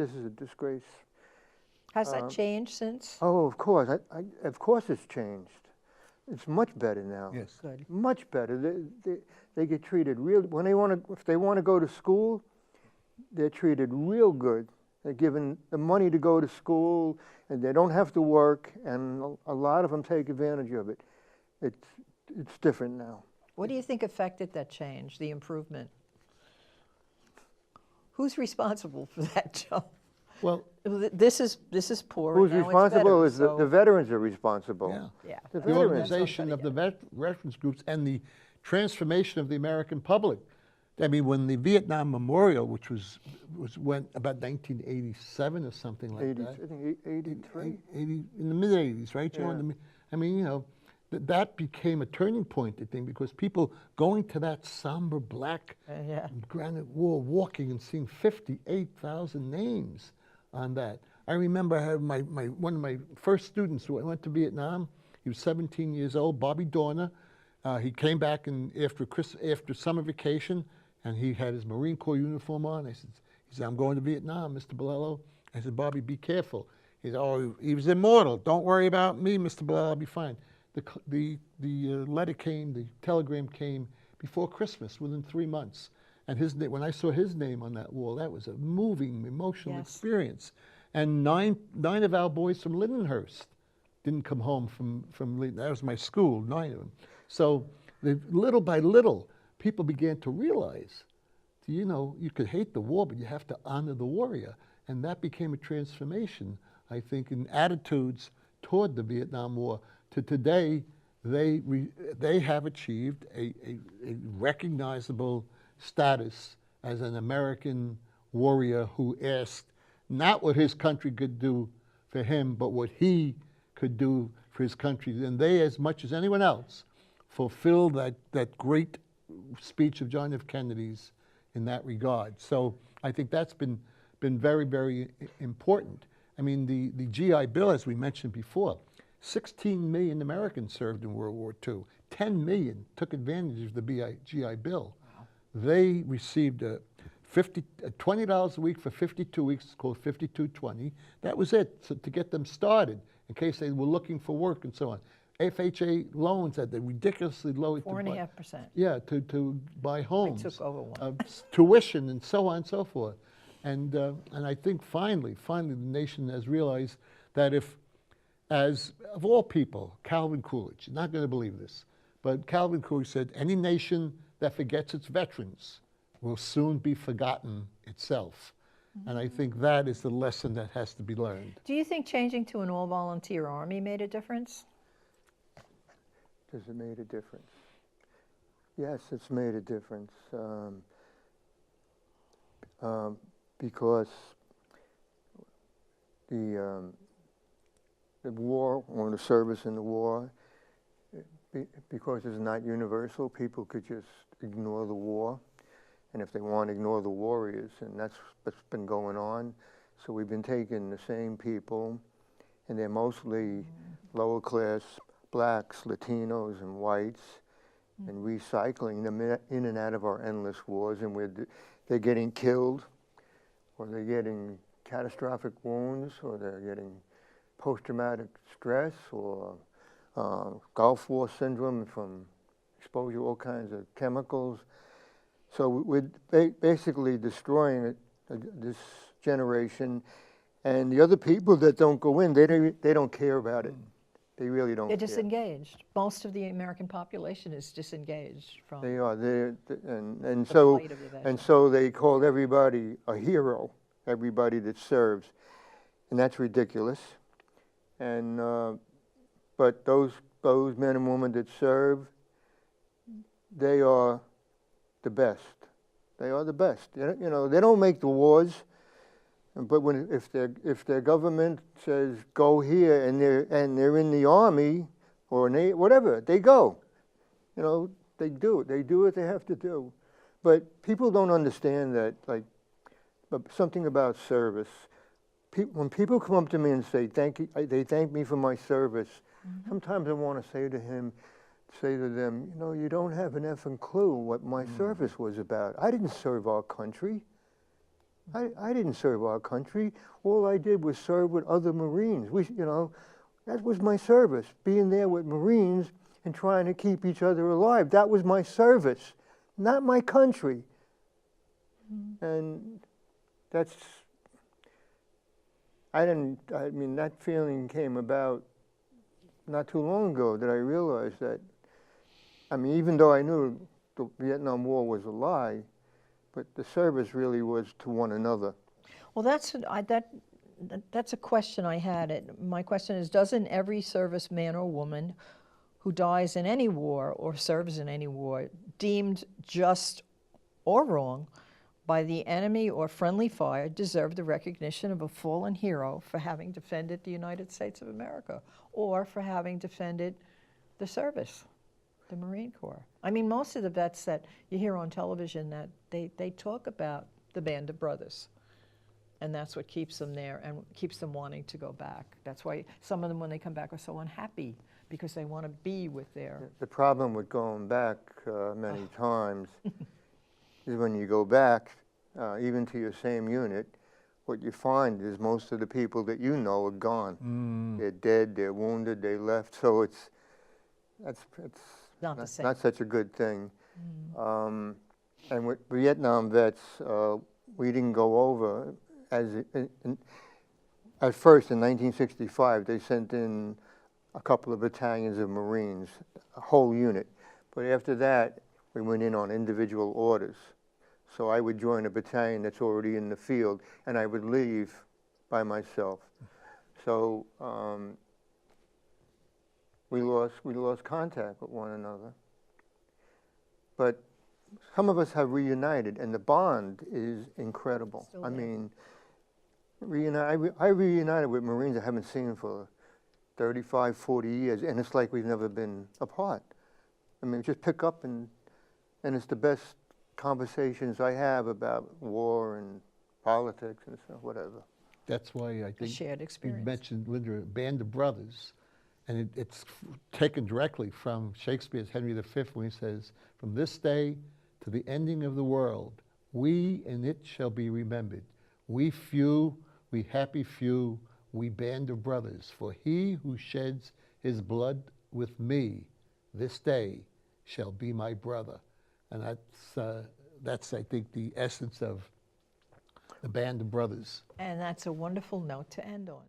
this is a disgrace. Has that changed since? Oh, of course. Of course it's changed. It's much better now. Yes. Good. Much better. They get treated real, when they want to, if they want to go to school, they're treated real good. They're given the money to go to school, and they don't have to work, and a lot of them take advantage of it. It's different now. What do you think affected that change, the improvement? Who's responsible for that, Joe? Well, This is poor. Who's and now it's responsible better, is the veterans are responsible. yeah. Yeah. The The veterans. organization of the veterans groups and the transformation of the American public. I mean, when the Vietnam Memorial, which went about 1987 or something like 80, that. I think 83. 80, in the mid-'80s, right, Joe? Yeah. I mean, you know, that became a turning point, I think, because people going to that somber black Yeah. granite wall, walking and seeing 58,000 names on that. I remember I had one of my first students who went to Vietnam. He was 17 years old, Bobby Dorner. He came back after summer vacation, and he had his Marine Corps uniform on. He said, I'm going to Vietnam, Mr. Bilello. I said, Bobby, be careful. He said, oh, he was immortal. Don't worry about me, Mr. Bilello, I'll be fine. The letter came, the telegram came before Christmas, within 3 months. And when I saw his name on that wall, that was a moving, emotional experience. And nine of our boys from Lindenhurst didn't come home from that was my school, 9 of them. So little by little, people began to realize, you know, you could hate the war, but you have to honor the warrior. And that became a transformation, I think, in attitudes toward the Vietnam War. To today, they have achieved a recognizable status as an American warrior who asked not what his country could do for him, but what he could do for his country. And they, as much as anyone else, fulfilled that great speech of John F. Kennedy's in that regard. So I think that's been very, very important. I mean, the GI Bill, as we mentioned before, 16 million Americans served in World War II. 10 million took advantage of the GI Bill. Wow. They received $20 a week for 52 weeks. It's called 5220. That was it, so to get them started in case they were looking for work and so on. FHA loans at the ridiculously low 4.5%. Yeah, to buy homes. I took over one. Tuition and so on and so forth. And I think finally the nation has realized that if, as of all people, Calvin Coolidge, you're not going to believe this, but Calvin Coolidge said, any nation that forgets its veterans will soon be forgotten itself. Mm-hmm. And I think that is the lesson that has to be learned. Do you think changing to an all-volunteer army made a difference? Does it made a difference? Yes, it's made a difference. Because the war, or the service in the war, because it's not universal, people could just ignore the war. And if they want to ignore the warriors, and that's what's been going on. So we've been taking the same people, and they're mostly lower class, blacks, Latinos, and whites, and recycling them in and out of our endless wars, and they're getting killed, or they're getting catastrophic wounds, or they're getting post-traumatic stress, or Gulf War syndrome from exposure to all kinds of chemicals. So we're basically destroying this generation, and the other people that don't go in, they don't care about it. They really don't. They're care. Disengaged. Most of the American population is disengaged from. They are. And The so they call everybody a hero. Everybody that serves, and that's ridiculous. And but those men and women that serve, they are the best. They are the best. You know, they don't make the wars, but if their government says go here and they're in the army or whatever, they go. You know, they do it. They do what they have to do. But people don't understand that, like, something about service. When people come up to me and say thank you, they thank me for my service. Mm-hmm. Sometimes I want to say to them, you know, you don't have an effing clue what my service was about. I didn't serve our country. I didn't serve our country. All I did was serve with other Marines. That was my service, being there with Marines and trying to keep each other alive. That was my service, not my country. And that feeling came about not too long ago, that I realized that, even though I knew the Vietnam War was a lie, but the service really was to one another. Well, that's a question I had. My question is, doesn't every serviceman or woman who dies in any war or serves in any war, deemed just or wrong by the enemy or friendly fire, deserve the recognition of a fallen hero for having defended the United States of America or for having defended the service, the Marine Corps? Most of the vets that you hear on television, that they talk about the Band of Brothers. And that's what keeps them there and keeps them wanting to go back. That's why some of them, when they come back, are so unhappy, because they want to be with their... The problem with going back many times is when you go back, even to your same unit, what you find is most of the people that you know are gone. They're dead, they're wounded, they left. So it's not the same. Not such a good thing. And with Vietnam vets, we didn't go over. At first, in 1965, they sent in a couple of battalions of Marines, a whole unit. But after that, we went in on individual orders. So I would join a battalion that's already in the field, and I would leave by myself. So we lost contact with one another. But some of us have reunited, and the bond is incredible. Still there. I reunited with Marines I haven't seen for 35, 40 years, and it's like we've never been apart. Just pick up, and it's the best conversations I have about war and politics and stuff, whatever. That's why I think shared experience. You mentioned, Linda, Band of Brothers, and it's taken directly from Shakespeare's Henry V, when he says, "From this day to the ending of the world, we in it shall be remembered. We few, we happy few, we band of brothers. For he who sheds his blood with me this day shall be my brother." And that's I think, the essence of the Band of Brothers. And that's a wonderful note to end on.